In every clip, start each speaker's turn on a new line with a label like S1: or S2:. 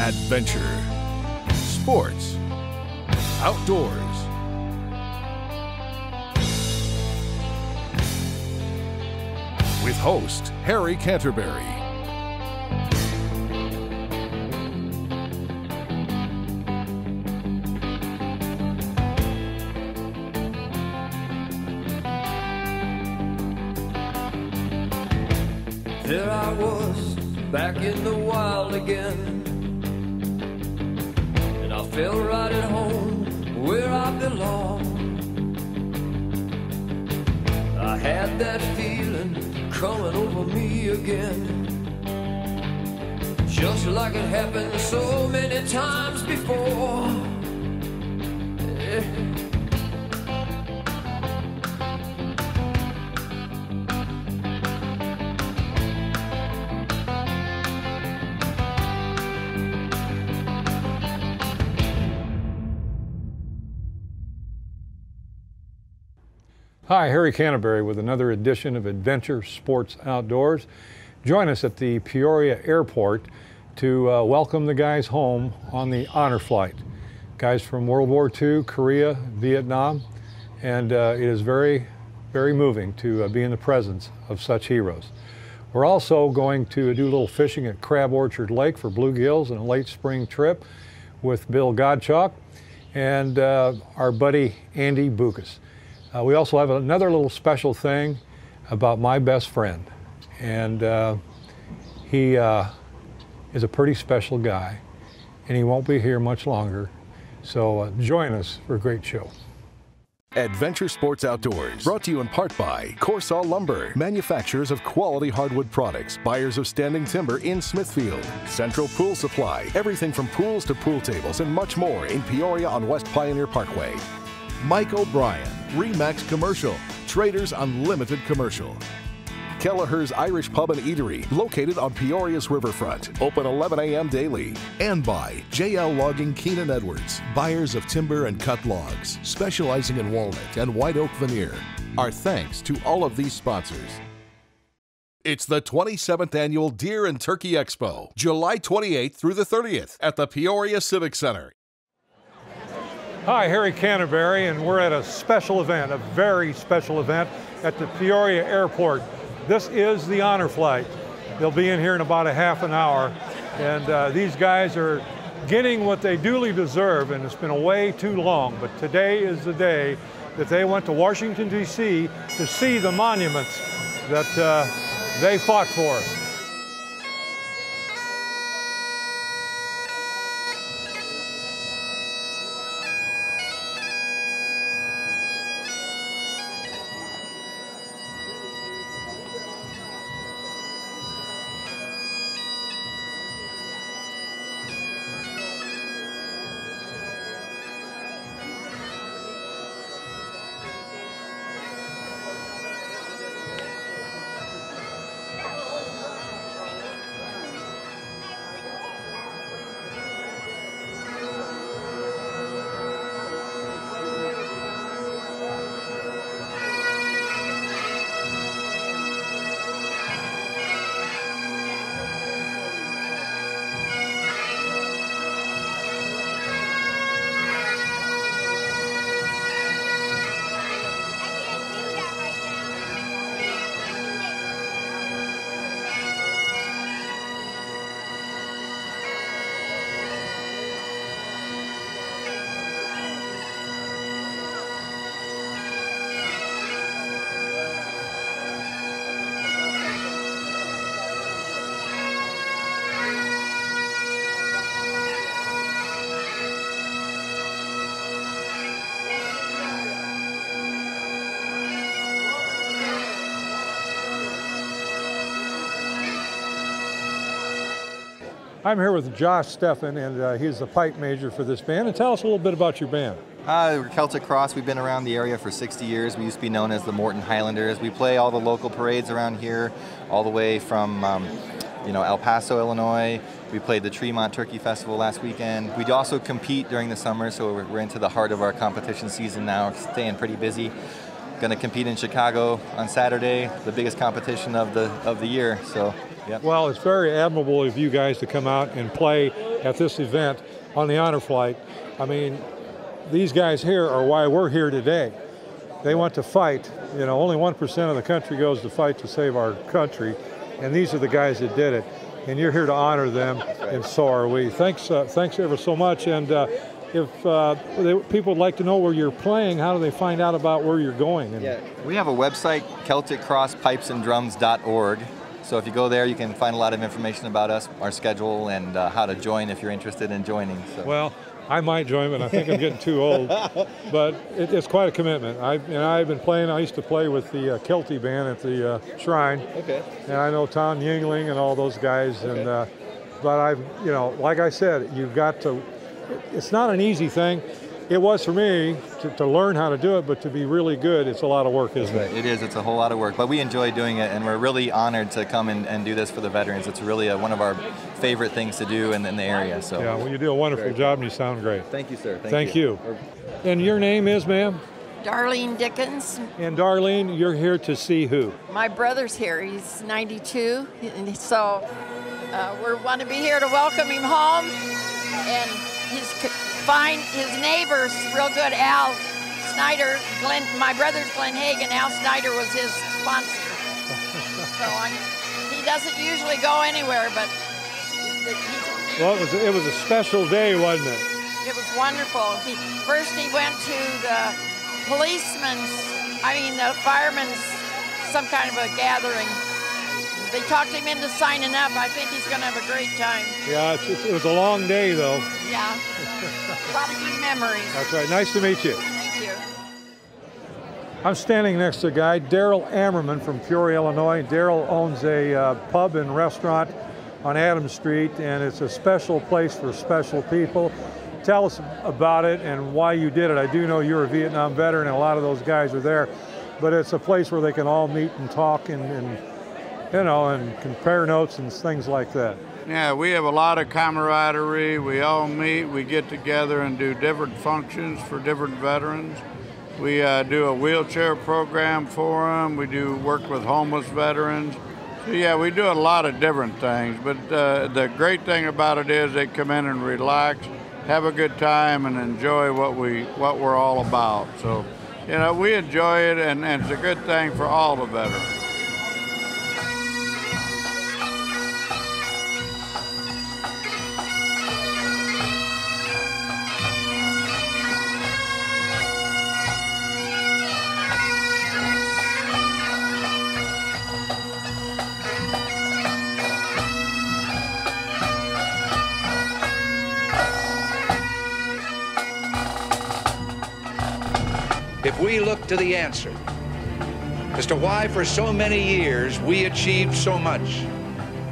S1: adventure, sports, outdoors. With host Harry Canterbury.
S2: There I was, back in the wild again, and I felt right at home where I belong. I had that feeling coming over me again, just like it happened so many times before. Yeah.
S3: Hi, Harry Canterbury with another edition of Adventure Sports Outdoors. Join us at the Peoria Airport to welcome the guys home on the Honor Flight. Guys from World War II, Korea, Vietnam, and it is very, very moving to be in the presence of such heroes. We're also going to do a little fishing at Crab Orchard Lake for bluegills and a late spring trip with Bill Godchalk and our buddy Andy Bucas. We also have another little special thing about my best friend, and he is a pretty special guy, and he won't be here much longer, so join us for a great show.
S1: Adventure Sports Outdoors, brought to you in part by Corsaw Lumber, manufacturers of quality hardwood products, buyers of standing timber in Smithfield, Central Pool Supply, everything from pools to pool tables and much more in Peoria on West Pioneer Parkway. Mike O'Brien, Remax Commercial, Traders Unlimited Commercial. Kelleher's Irish Pub and Eatery, located on Peoria's riverfront, open 11 a.m. daily. And by JL Logging Keenan Edwards, buyers of timber and cut logs, specializing in walnut and white oak veneer. Our thanks to all of these sponsors. It's the 27th Annual Deer and Turkey Expo, July 28th through the 30th at the Peoria Civic Center.
S3: Hi, Harry Canterbury, and we're at a special event, a very special event at the Peoria Airport. This is the Honor Flight. They'll be in here in about a half an hour, and these guys are getting what they duly deserve, and it's been way too long, but today is the day that they went to Washington, D.C. to see the monuments that they fought for. I'm here with Josh Steffen, and he's the pipe major for this band. And tell us a little bit about your band.
S4: We're Celtic Cross. We've been around the area for 60 years. We used to be known as the Morton Highlanders. We play all the local parades around here, all the way from El Paso, Illinois. We played the Tremont Turkey Festival last weekend. We also compete during the summer, so we're into the heart of our competition season now, staying pretty busy. Going to compete in Chicago on Saturday, the biggest competition of the year. So, yeah.
S3: Well, it's very admirable of you guys to come out and play at this event on the Honor Flight. I mean, these guys here are why we're here today. They want to fight. You know, only 1% of the country goes to fight to save our country, and these are the guys that did it. And you're here to honor them, and so are we. Thanks ever so much. And if people would like to know where you're playing, how do they find out about where you're going? And
S4: yeah, we have a website, CelticCrossPipesAndDrums.org. So if you go there, you can find a lot of information about us, our schedule, and how to join if you're interested in joining. So.
S3: Well, I might join, but I think I'm getting too old. But it's quite a commitment. I've been playing. I used to play with the Kelty band at the Shrine.
S4: Okay.
S3: And I know Tom Yingling and all those guys.
S4: Okay.
S3: And but I've, you know, like I said, you've got to. It's not an easy thing. It was for me to learn how to do it, but to be really good, it's a lot of work, isn't it?
S4: It is. It's a whole lot of work, but we enjoy doing it, and we're really honored to come and do this for the veterans. It's really one of our favorite things to do in the area. So.
S3: Yeah, well, you do a wonderful job, and you sound great.
S4: Thank you, sir.
S3: Thank you. And your name is, ma'am?
S5: Darlene Dickens.
S3: And Darlene, you're here to see who?
S5: My brother's here. He's 92, and so we want to be here to welcome him home. And he's fine. His neighbor's real good. Al Snyder, my brother's Glenn Hagen. Al Snyder was his sponsor. So he doesn't usually go anywhere, but
S3: well, it was a special day, wasn't it?
S5: It was wonderful. First he went to the the firemen's, some kind of a gathering. They talked him into signing up. I think he's going to have a great time.
S3: Yeah, it was a long day, though.
S5: Yeah, a lot of good memories.
S3: That's right. Nice to meet you.
S5: Thank you.
S3: I'm standing next to a guy, Daryl Ammerman from Peoria, Illinois. Daryl owns a pub and restaurant on Adams Street, and it's a special place for special people. Tell us about it and why you did it. I do know you're a Vietnam veteran, and a lot of those guys are there, but it's a place where they can all meet and talk and you know, and compare notes and things like that.
S6: Yeah, we have a lot of camaraderie. We all meet, we get together and do different functions for different veterans. We do a wheelchair program for them. We do work with homeless veterans. So yeah, we do a lot of different things, but the great thing about it is they come in and relax, have a good time, and enjoy what we're all about. So, you know, we enjoy it, and it's a good thing for all the veterans.
S7: If we look to the answer as to why for so many years we achieved so much,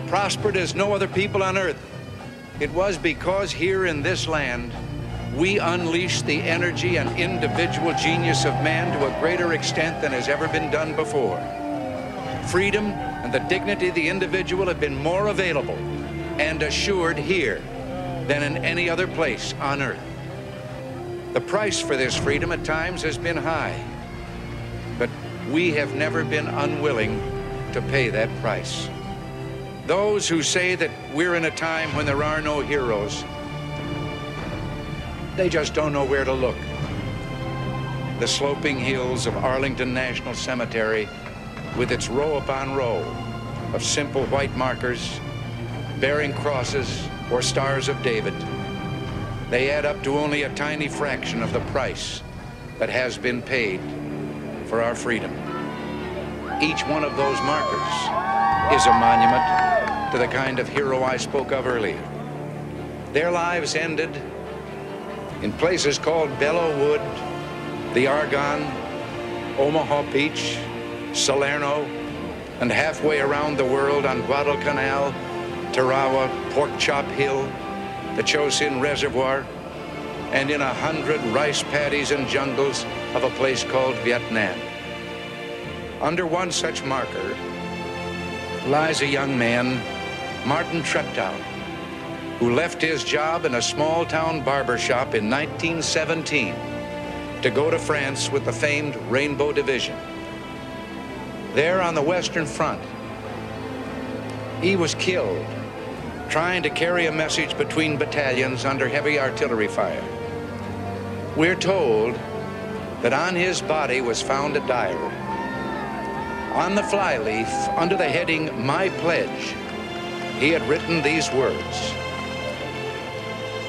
S7: prospered as no other people on earth, it was because here in this land we unleashed the energy and individual genius of man to a greater extent than has ever been done before. Freedom and the dignity of the individual have been more available and assured here than in any other place on earth. The price for this freedom at times has been high, but we have never been unwilling to pay that price. Those who say that we're in a time when there are no heroes, they just don't know where to look. The sloping hills of Arlington National Cemetery, with its row upon row of simple white markers bearing crosses or stars of David, they add up to only a tiny fraction of the price that has been paid for our freedom. Each one of those markers is a monument to the kind of hero I spoke of earlier. Their lives ended in places called Belleau Wood, the Argonne, Omaha Beach, Salerno, and halfway around the world on Guadalcanal, Tarawa, Pork Chop Hill, the Chosin Reservoir, and in 100 rice paddies and jungles of a place called Vietnam. Under one such marker lies a young man, Martin Treptow, who left his job in a small-town barber shop in 1917 to go to France with the famed Rainbow Division. There on the Western Front, he was killed trying to carry a message between battalions under heavy artillery fire. We're told that on his body was found a diary. On the flyleaf, under the heading, "My Pledge," he had written these words: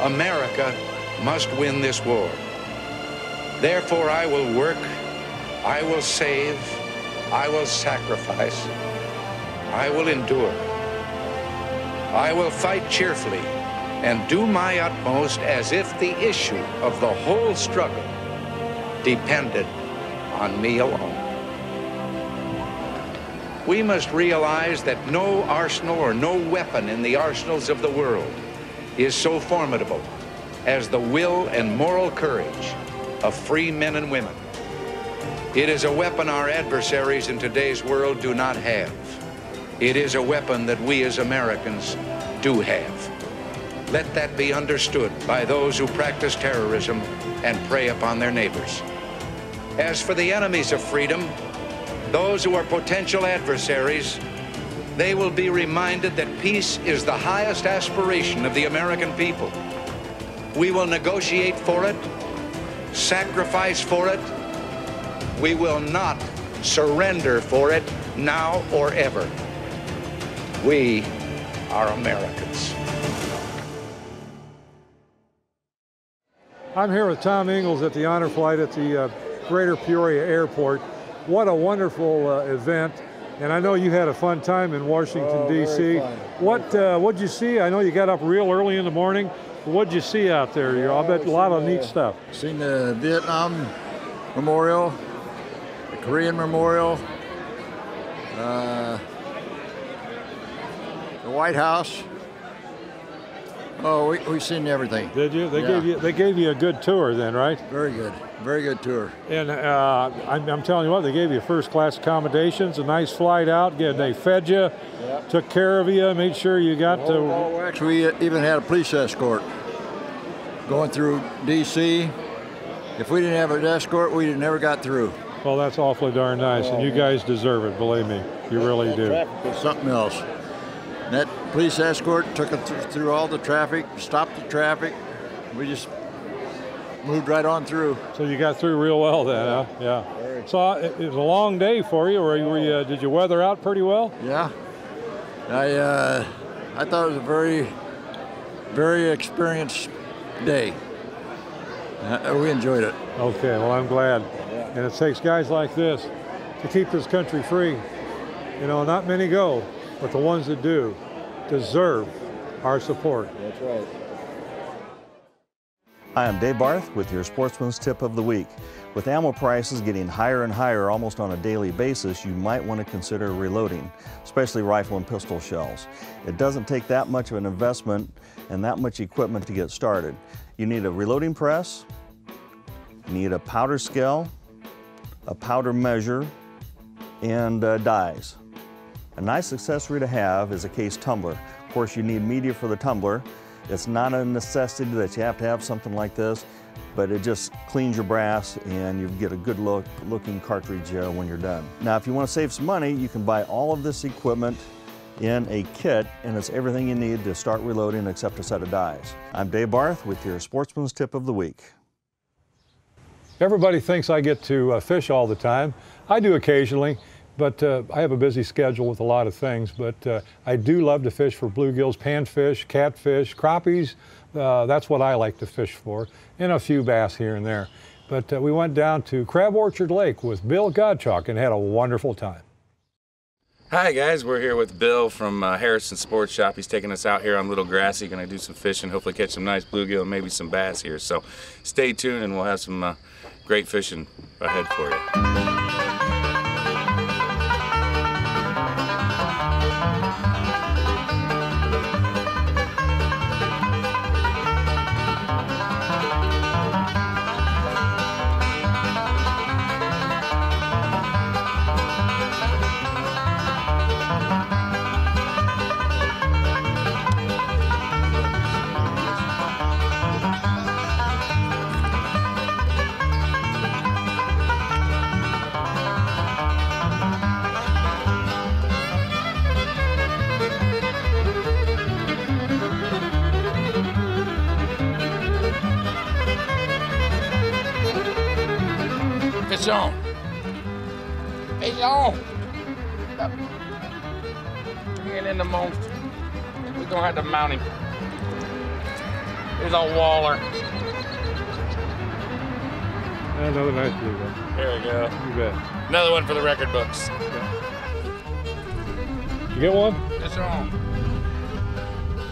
S7: "America must win this war. Therefore I will work, I will save, I will sacrifice, I will endure. I will fight cheerfully and do my utmost as if the issue of the whole struggle depended on me alone." We must realize that no arsenal or no weapon in the arsenals of the world is so formidable as the will and moral courage of free men and women. It is a weapon our adversaries in today's world do not have. It is a weapon that we as Americans do have. Let that be understood by those who practice terrorism and prey upon their neighbors. As for the enemies of freedom, those who are potential adversaries, they will be reminded that peace is the highest aspiration of the American people. We will negotiate for it, sacrifice for it. We will not surrender for it now or ever. We are Americans.
S3: I'm here with Tom Ingalls at the Honor Flight at the Greater Peoria Airport. What a wonderful event. And I know you had a fun time in Washington, D.C. What'd you see? I know you got up real early in the morning. What'd you see out there? I bet a lot of neat stuff.
S8: Seen the Vietnam Memorial, the Korean Memorial, the White House. Oh, we've seen everything.
S3: Did you? They gave you a good tour then, right?
S8: Very good tour.
S3: And I'm telling you what, they gave you first-class accommodations, a nice flight out. They fed you, took care of you, made sure you got to.
S8: Actually, we even had a police escort going through D.C. If we didn't have an escort, we never got through.
S3: Well, that's awfully darn nice, and you guys deserve it. Believe me, you really do.
S8: Traffic is something else. That police escort took us through all the traffic, stopped the traffic. We just moved right on through.
S3: So you got through real well then, huh? Yeah. So it was a long day for you. Did you weather out pretty well?
S8: Yeah. I thought it was a very, very experienced day. We enjoyed it.
S3: Okay, well, I'm glad. And it takes guys like this to keep this country free. You know, not many go, but the ones that do deserve our support.
S8: That's right.
S9: Hi, I'm Dave Barth with your Sportsman's Tip of the Week. With ammo prices getting higher and higher almost on a daily basis, you might want to consider reloading, especially rifle and pistol shells. It doesn't take that much of an investment and that much equipment to get started. You need a reloading press, you need a powder scale, a powder measure, and dies. A nice accessory to have is a case tumbler. Of course, you need media for the tumbler. It's not a necessity that you have to have something like this, but it just cleans your brass and you get a good looking cartridge when you're done. Now, if you want to save some money, you can buy all of this equipment in a kit, and it's everything you need to start reloading except a set of dies. I'm Dave Barth with your Sportsman's Tip of the Week.
S3: Everybody thinks I get to fish all the time. I do occasionally, but I have a busy schedule with a lot of things. But I do love to fish for bluegills, panfish, catfish, crappies. That's what I like to fish for, and a few bass here and there. But we went down to Crab Orchard Lake with Bill Godchalk and had a wonderful time.
S10: Hi guys, we're here with Bill from Harrison Sports Shop. He's taking us out here on Little Grassy, gonna do some fishing, hopefully catch some nice bluegill and maybe some bass here. So stay tuned and we'll have some great fishing ahead for you. Fish on. Fish on. He ain't in the monster. We're gonna have to mount him. Here's a waller.
S3: Another nice bluegill.
S10: There we go.
S3: You bet.
S10: Another one for the record books.
S3: You get one?
S10: Fish on.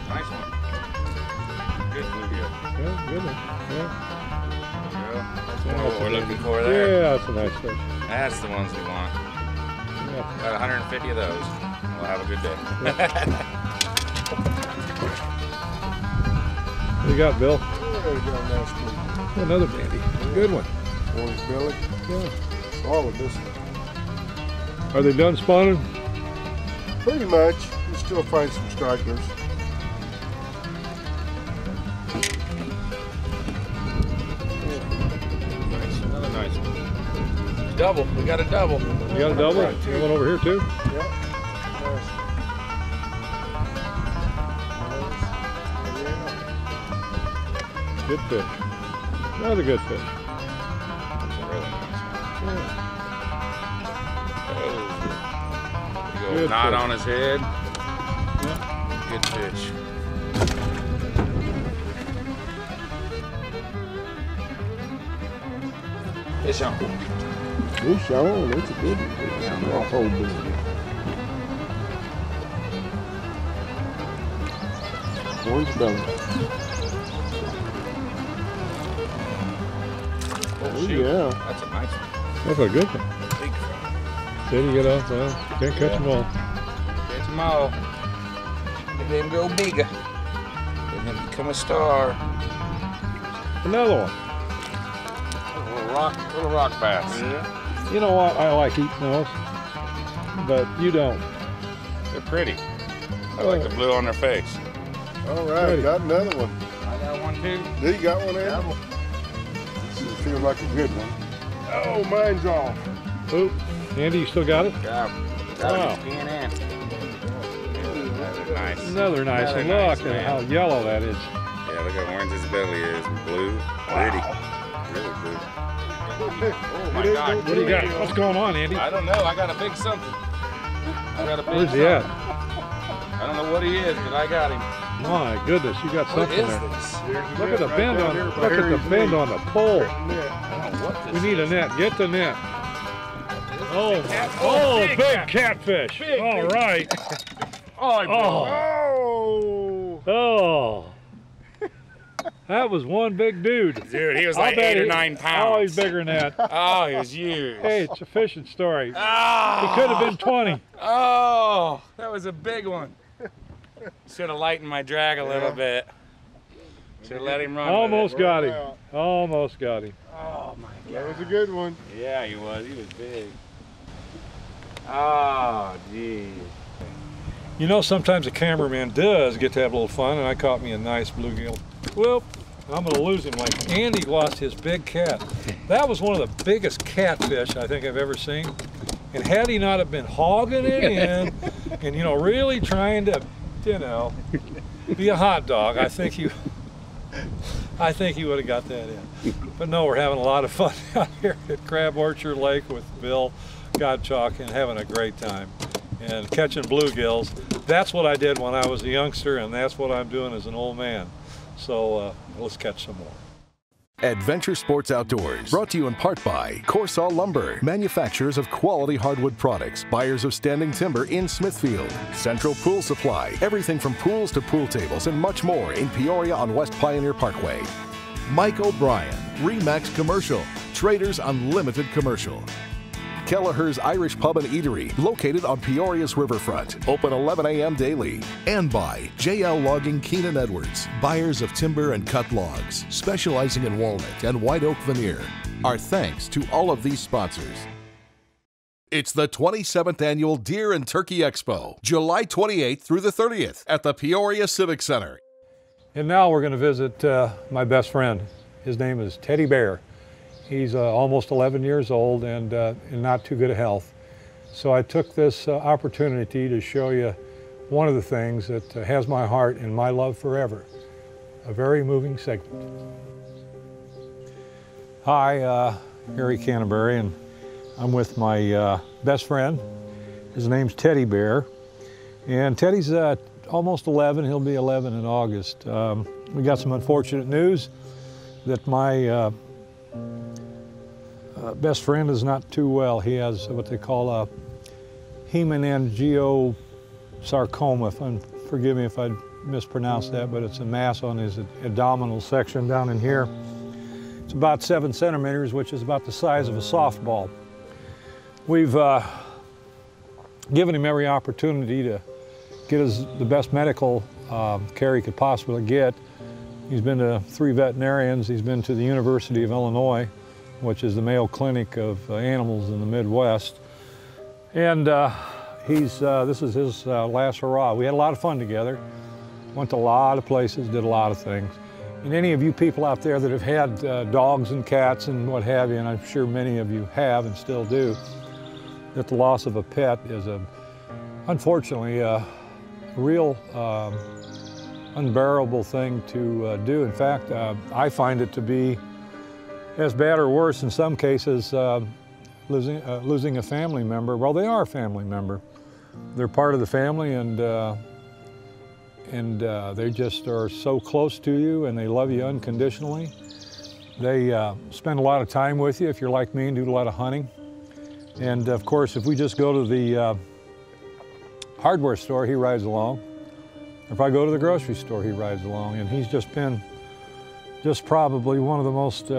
S10: Nice one. Good bluegill.
S3: Yeah, good one. Yeah.
S10: There you go. That's what we're looking for there.
S3: Yeah, that's a nice fish.
S10: That's the ones we want.
S3: Yeah.
S10: Got 150 of those. We'll have a good day.
S3: What you got, Bill?
S11: Yeah, we got a nice one.
S3: Another dandy. Good one.
S11: Orange belly.
S3: Yeah.
S11: Solid this one.
S3: Are they done spawning?
S11: Pretty much. You still find some strikers.
S10: Nice. Another nice one. Double. We got a double.
S3: You got a double?
S11: Right,
S3: You got one over here too?
S11: Yep. Nice.
S3: Good fish. Another good fish.
S10: That's a really nice one.
S3: Yeah.
S10: Good knot
S3: fish.
S10: on his head.
S3: Yeah.
S10: Good fish. Fish on.
S11: Fish on. That's a good one. Yeah, whole big one. Orange belly.
S10: Oh,
S11: Oh,
S10: shoot.
S11: yeah.
S10: That's a nice one.
S3: That's a good one.
S10: Big fry.
S3: Then you get off, well, can't catch them all.
S10: Catch them all. Let him grow bigger. Let him become a star.
S3: Another one.
S10: Little rock bass.
S11: Yeah.
S3: You know what? I like eating those, but you don't.
S10: They're pretty. I like the blue on their face.
S11: All right,
S3: Ready.
S11: got another one.
S10: I got one too.
S11: Do you got one, Andy? This feels like a good one. Oh, mine's off.
S3: Oop. Andy, you still got it?
S10: Got
S3: Wow.
S10: him skin in. Another nice.
S3: Another nice one.
S10: Another
S3: Look
S10: nice,
S3: at how yellow that is.
S10: Yeah, look how orange his belly is. Blue. Pretty. Really blue. Oh my God.
S3: What do you got? What's going on, Andy?
S10: I don't know. I got a big something. I got a big
S3: Where's he
S10: something.
S3: at?
S10: I don't know what he is, but I got him.
S3: My goodness, you got
S10: What
S3: something
S10: is
S3: there.
S10: this?
S3: Look at the bend on. Look at the bend on the pole.
S10: I don't know what this
S3: We need a
S10: is.
S3: net. Get the net. Oh,
S10: catfish.
S3: oh,
S10: Big
S3: big catfish. All right.
S10: Oh,
S3: Oh, oh. That was one big dude.
S10: dude, he was
S3: I'll
S10: like
S3: bet
S10: 8 or
S3: he-
S10: 9 pounds.
S3: Oh, he's bigger than that.
S10: Oh, he was huge.
S3: Hey, it's a fishing story.
S10: Oh,
S3: He could have been 20.
S10: Oh, that was a big one. Should have lightened my drag a little bit. Should have let him run. with
S3: Almost
S10: it.
S3: got him. Almost got him.
S10: Oh my God.
S11: That was a good one.
S10: Yeah, he was. He was big. Oh, geez.
S3: You know, sometimes a cameraman does get to have a little fun, and I caught me a nice bluegill. Whoop, I'm gonna lose him like Andy lost his big cat. That was one of the biggest catfish I think I've ever seen. And had he not have been hogging it in, and you know, really trying to, you know, be a hot dog, I think he would have got that in. But no, we're having a lot of fun out here at Crab Orchard Lake with Bill Godchalk and having a great time. And catching bluegills. That's what I did when I was a youngster, and that's what I'm doing as an old man. So let's catch some more.
S1: Adventure Sports Outdoors, brought to you in part by Corsaw Lumber, manufacturers of quality hardwood products, buyers of standing timber in Smithfield, Central Pool Supply, everything from pools to pool tables and much more in Peoria on West Pioneer Parkway.
S12: Mike O'Brien, Remax Commercial, Traders Unlimited Commercial.
S1: Kelleher's Irish Pub and Eatery, located on Peoria's riverfront, open 11 a.m. daily.
S12: And by JL Logging Keenan Edwards, buyers of timber and cut logs, specializing in walnut and white oak veneer. Our thanks to all of these sponsors. It's the 27th Annual Deer and Turkey Expo, July 28th through the 30th at the Peoria Civic Center.
S3: And now we're going to visit my best friend. His name is Teddy Bear. He's almost 11 years old and in not too good a health. So I took this opportunity to show you one of the things that has my heart and my love forever. A very moving segment. Hi, Harry Canterbury, and I'm with my best friend. His name's Teddy Bear. And Teddy's almost 11. He'll be 11 in August. We got some unfortunate news that my best friend is not too well. He has what they call a hemangiosarcoma. Forgive me if I mispronounce that, but it's a mass on his abdominal section down in here. It's about 7 centimeters, which is about the size of a softball. We've given him every opportunity to get the best medical care he could possibly get. He's been to 3 veterinarians. He's been to the University of Illinois, which is the Mayo Clinic of animals in the Midwest. And this is his last hurrah. We had a lot of fun together. Went to a lot of places, did a lot of things. And any of you people out there that have had dogs and cats and what have you, and I'm sure many of you have and still do, that the loss of a pet is unfortunately a real unbearable thing to do. In fact, I find it to be as bad or worse in some cases losing a family member. Well, they are a family member. They're part of the family, and they just are so close to you, and they love you unconditionally. They spend a lot of time with you if you're like me and do a lot of hunting. And of course, if we just go to the hardware store, he rides along. If I go to the grocery store, he rides along. And he's just been probably one of the most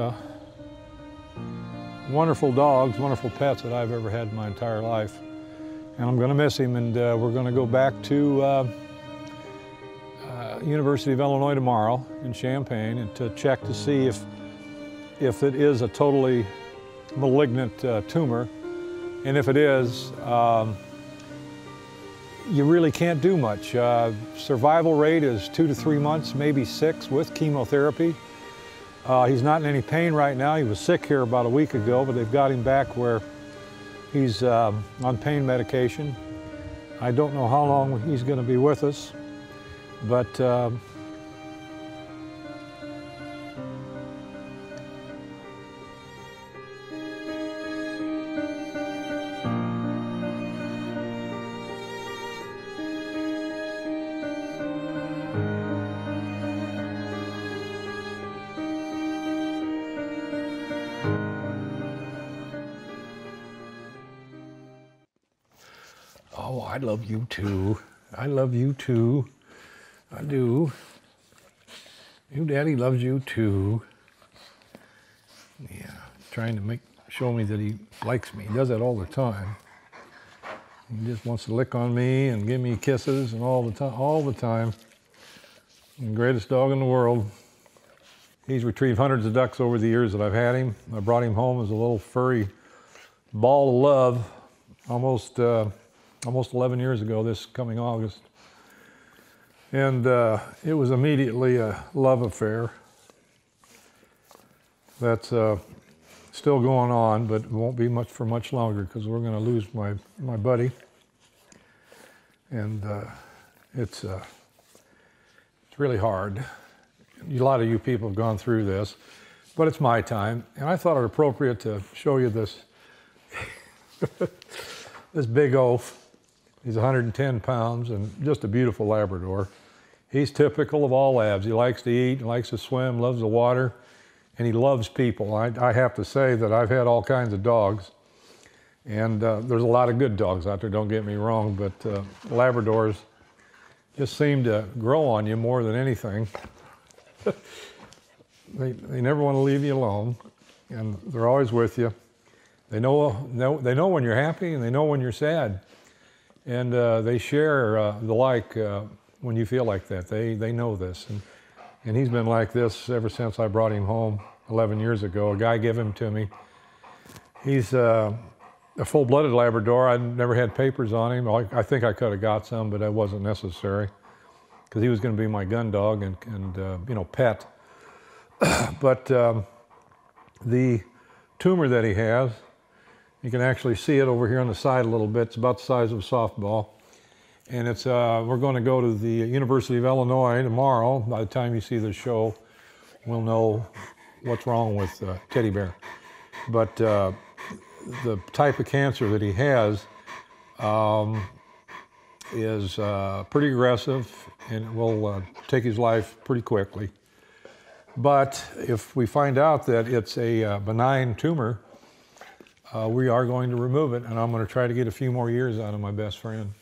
S3: wonderful dogs, wonderful pets that I've ever had in my entire life. And I'm going to miss him, and we're going to go back to University of Illinois tomorrow in Champaign and to check to see if it is a totally malignant tumor. And if it is, you really can't do much. Survival rate is 2 to 3 months, maybe 6 with chemotherapy. He's not in any pain right now. He was sick here about a week ago, but they've got him back where he's on pain medication. I don't know how long he's going to be with us, but oh, I love you too. I love you too. I do. Your daddy loves you too. Yeah, trying to show me that he likes me. He does that all the time. He just wants to lick on me and give me kisses and all the time. The greatest dog in the world. He's retrieved hundreds of ducks over the years that I've had him. I brought him home as a little furry ball of love almost 11 years ago this coming August. And it was immediately a love affair that's still going on, but it won't be for much longer because we're going to lose my buddy. And it's really hard. A lot of you people have gone through this, but it's my time. And I thought it appropriate to show you this, this big oaf. He's 110 pounds and just a beautiful Labrador. He's typical of all labs. He likes to eat, he likes to swim, loves the water, and he loves people. I have to say that I've had all kinds of dogs, and there's a lot of good dogs out there, don't get me wrong, but Labradors just seem to grow on you more than anything. They never want to leave you alone, and they're always with you. They know when you're happy, and they know when you're sad. And they share the like when you feel like that. They know this. And he's been like this ever since I brought him home 11 years ago. A guy gave him to me. He's a full-blooded Labrador. I never had papers on him. I think I could have got some, but that wasn't necessary because he was going to be my gun dog and pet. But the tumor that he has, you can actually see it over here on the side a little bit. It's about the size of a softball. And it's we're going to go to the University of Illinois tomorrow. By the time you see the show, we'll know what's wrong with Teddy Bear. But the type of cancer that he has is pretty aggressive, and it will take his life pretty quickly. But if we find out that it's a benign tumor, we are going to remove it, and I'm going to try to get a few more years out of my best friend.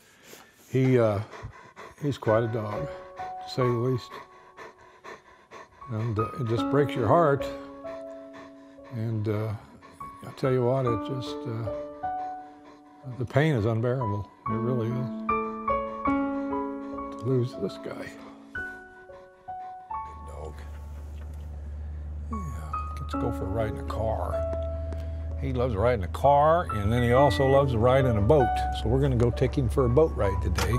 S3: He's quite a dog, to say the least. And it just breaks your heart. And I tell you what, it just, the pain is unbearable. It really is. To lose this guy. Big dog. Yeah, gets to go for a ride in a car. He loves riding a car, and then he also loves to ride in a boat. So we're gonna go take him for a boat ride today.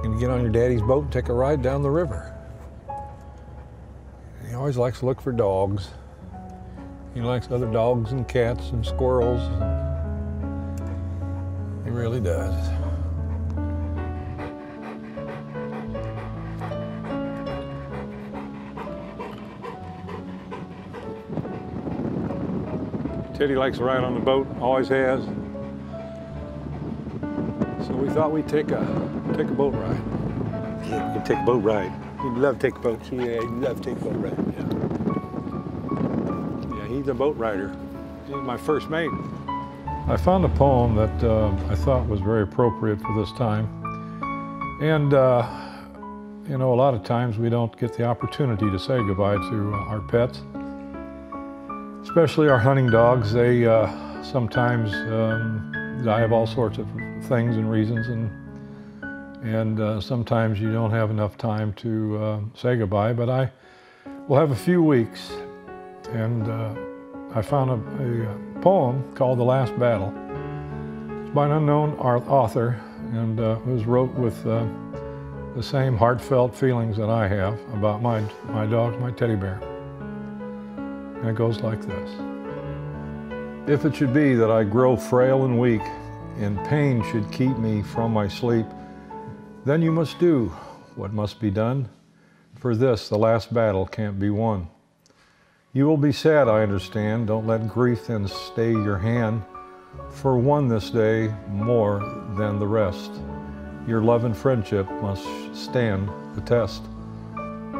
S3: Gonna get on your daddy's boat and take a ride down the river. And he always likes to look for dogs. He likes other dogs and cats and squirrels. He really does. Teddy likes to ride on the boat, always has. So we thought we'd take a boat ride.
S13: Yeah, we can take a boat ride. He'd love to take a boat. Yeah, he'd love to take a boat ride.
S3: Yeah, he's a boat rider. He's my first mate. I found a poem that I thought was very appropriate for this time. And, you know, a lot of times we don't get the opportunity to say goodbye to our pets. Especially our hunting dogs. They sometimes die of all sorts of things and reasons, and sometimes you don't have enough time to say goodbye. But I will have a few weeks, and I found a poem called "The Last Battle." It's by an unknown author, and it was wrote with the same heartfelt feelings that I have about my dog, my teddy bear. And it goes like this. If it should be that I grow frail and weak, and pain should keep me from my sleep, then you must do what must be done. For this, the last battle can't be won. You will be sad, I understand. Don't let grief then stay your hand. For one this day more than the rest. Your love and friendship must stand the test.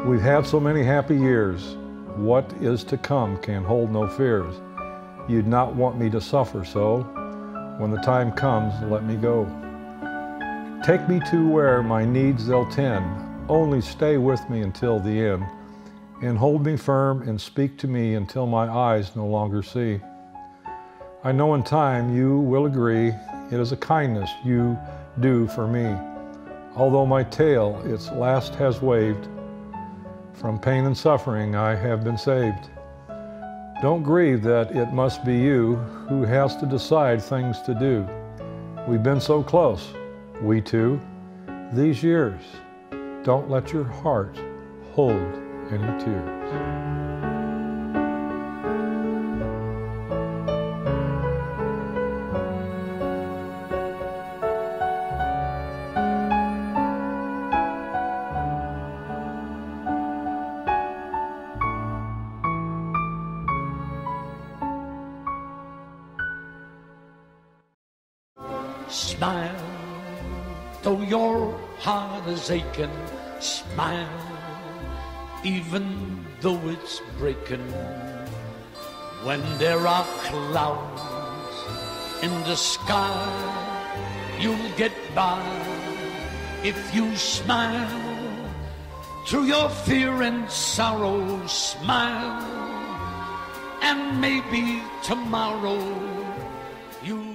S3: We've had so many happy years. What is to come can hold no fears. You'd not want me to suffer so. When the time comes, let me go. Take me to where my needs they'll tend. Only stay with me until the end. And hold me firm and speak to me until my eyes no longer see. I know in time you will agree it is a kindness you do for me. Although my tail its last has waved, from pain and suffering I have been saved. Don't grieve that it must be you who has to decide things to do. We've been so close, we two, these years. Don't let your heart hold any tears.
S14: Smile, though your heart is aching. Smile, even though it's breaking. When there are clouds in the sky, you'll get by if you smile. Through your fear and sorrow, smile, and maybe tomorrow you